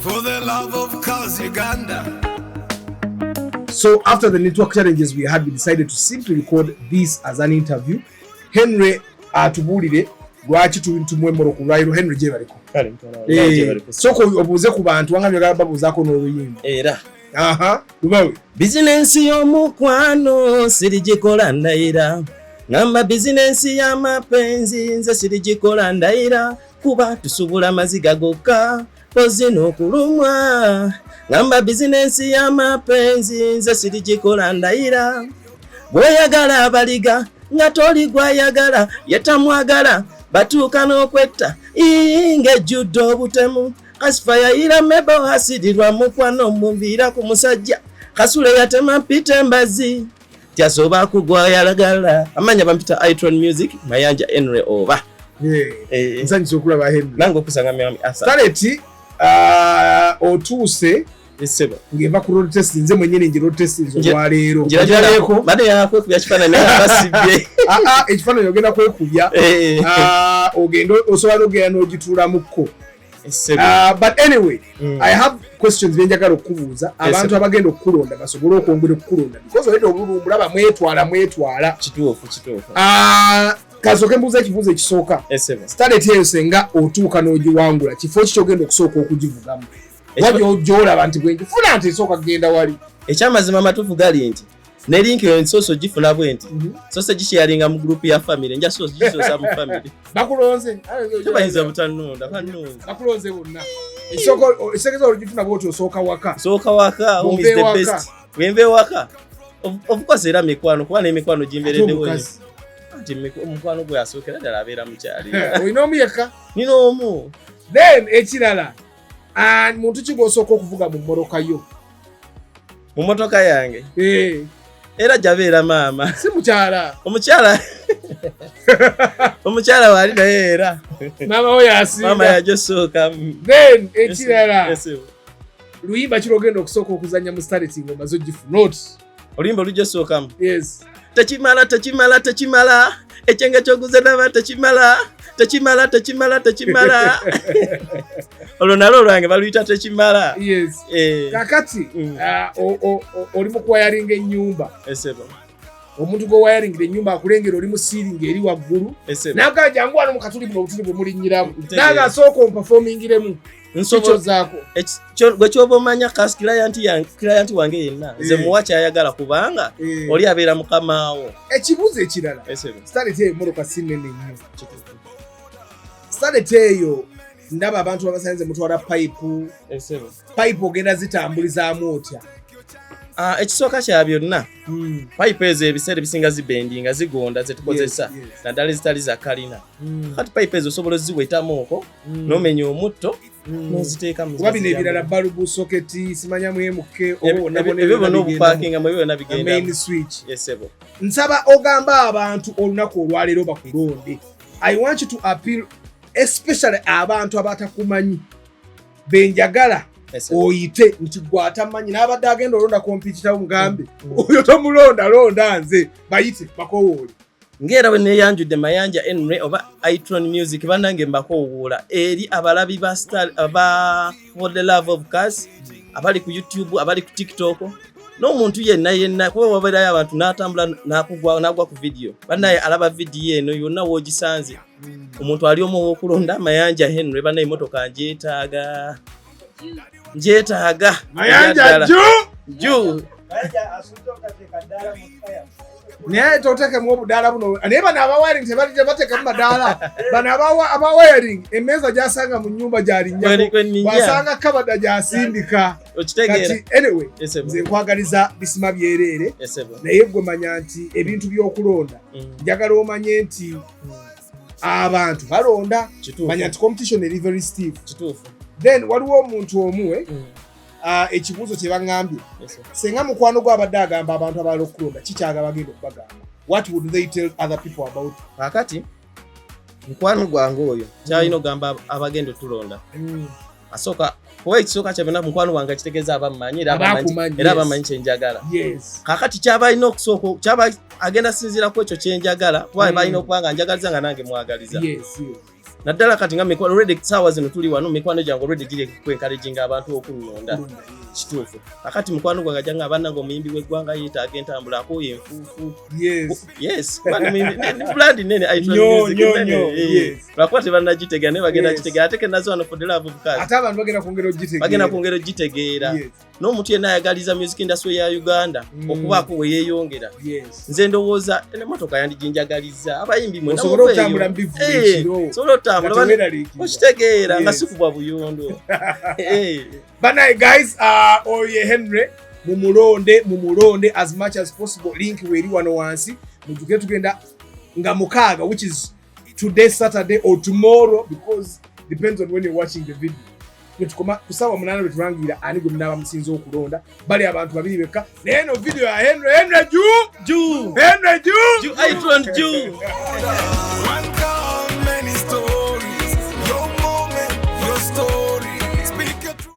For the love of cause Uganda. So after the network challenges we had, we decided to simply record this as an interview. Henry atubulire lwaki tumwe Morocco lwairo Henry je baliko. Soko obuze ku bantu wangamye babuzaako n'oluyimba. Era. Lubawe. Business y'omukwano sirijikola ndaira. Ngamba business y'amapenzi nze sirijikola ndaira. Kuba tusubula maziga gokka pozi n'okulumwa. Ngamba business y'amapenzi nze sirijikola ndaira. Gweyagala abaliga nga toli gwayagala yetamwagala batuuka n'okwetta ng'ejjudde obutemu. Kasifaya ira mebo hasidirwa mukwano mumvira ku musajja kasule yatema mpita embazi tyasoba kugwayagala. Amanya bampita Itron Music Mayanja Henry oba. Nsanyise okulaba Henry. Nango kusanga myami asa. Taleti otuuse Eseba. Ngeva ku road test nze mwenyewe ngi road test zo lwaleero. Njirako bade yakwe kubya kifananyi basibye. Ekifananyi ogenda kwekubya. Ogenda osobola ogenda n'ogituulamukko. But anyway, I have questions benjagala okubuuza abantu abagenda okukulonda basobole okwongera okukulonda because oleta obulumulaba mwetwala kituufu. Kasooke mbuuza ekibuuzo ekisooka. Starlet eyo senga otuuka n'ogiwangula kifo ki kyogenda okusooka okugivugamu? Wajja gy'olaba nti bwe ngifuna nti esooka kugenda wali. Ekyamazima amatuufu gali nti ne link yo soso gifuna bwenti soso gisharinga mu group ya family nja soso gisosa mu family bakulonze tubayinza butanunda bakulonze bonna isoko isekeza olugifuna bwoto osooka waka who is the best wembe waka of course era mikwano kuba n'emikwano gimberedde wonye ati omukwano gwe asookera ddala abeera mukyali olina omu yekka nina omu then ekirala muntu ki gw'osooka okuvuga mu mmoroka yo mu motoka yange era jabeera maama si mukyala omukyala wali naye era maama we yasinga maama yajosooka then ekirala luyimba kirogenda okusooka okuzanya mu starlet ngoma zo gifuna oluyimba olujosookamu yes tekimala ekyenge kyoguze naba tekimala olwo nalwo olwange baluyita tekimala. Yes. Kakati oli mu kuwayaringa ennyumba. Omuntu gwe wayaringira ennyumba akulengera oli mu siiringi eri waggulu naga jangu wano mu katuli buno obutuli bwe mulinnyiramu naga asooka omperformingiremu nsobo zaako gwe kyoba omanya kasi client wange yenna nze muwacha ayagala kubanga oli abeera mukamaawo. Ekibuuzo ekirala starlet eyo moroka sinene nnyo. Starlet eyo ndaba abantu abasanze mutwala pipe ogenda zitambulizaamu otya? Ekisooka kya byonna pipe ezo ebiseera ebisinga zibendinga zigonda zetukozesa naddala ezitali za kalina kati pipe ezo osobola ziwetamu okwo n'omenya omutto n'oziteeka mu bino ebirala balubu soketi simanyamu emuke ebyo bonna obupakinga mu byonna bigenda main switch. Nsaba ogamba abantu olunaku olwaleero bakulonde. I want you to appeal especially abantu abatakumanyi benjagala oyite nti gwatamanyi n'abadde agenda olonda kompitita mugambe oyo tomulonda londa nze bayite bakowoole. Ngera bwe neyanjudde Mayanja Henry oba Itron Music bannange mbakowoola eri abalabi ba star for the love of cars abali ku YouTube abali ku TikTok n'omuntu yenna kuba wabeerayo abantu n'atambula n'agwa ku video bannaye alaba video eno yonna woogisanze omuntu ali omu w'okulonda Mayanja Henry bannaye emmotoka njeetaaga Mayanja ju naye toteekemu obudaala buno naye bano abawiring tebalije bateekamu madaala bano abawiring emmeeza gyasanga mu nnyumba gyalinnyaku wasanga kabada gyasindika kati anyway nze nkwagaliza bisima byereere naye gwe manya nti ebintu by'okulonda njagala omanye nti abantu balonda manya nti competition eri very stiff then waliwo omuntu omuwe ekibuuzo kye baŋŋambye senga mukwano gw'abadde agamba abantu abalala okulonda kikyaga bagenda okubagamba what would they tell other people about kakati mukwano gwange oyo kyalina ogamba abagenda otulonda asooka kuba ekisooka kyabona mukwano wange kitegeeza abamumanyi era abamanyi kyenjagala kakati kyaba alina okusooka kyaba agenda sinziira ku ekyo kyenjagala kuba balina okuba nga njagaliza nga nange mwagaliza naddala kati nga mikwano already sawa zino tuli wano mikwano jangu already giri encouraging abantu okunnonda kituufu akati mukwano gwange ajanga abannanga omuyimbi w'eggwanga yeetaaga entambula akoye enfuufu yes blood nene lwakuba tebannagitegeera naye bagenda gitegeera ate kenazo wano for the love of God ate abantu bagenda kwongera ogitegeera n'omuntu yenna ayagaliza music industry ya Uganda okubaako we yeeyongera nze ndowooza emmotoka yandiginjagaliza abayimbi mwe osobola okutambula mu bivuga ekiro sobola okutambula okitegeera nga sikubwa buyondo banaye guys oye Henry mumulonde as much as possible link weri wano wansi mutuke tugenda nga mukaaga which is today Saturday or tomorrow because depends on when you're watching the video tukoma kusaba munana beturangira ani gwe munaba musinzo okulonda bali abantu babiri beka neno video ya Henry ju I don't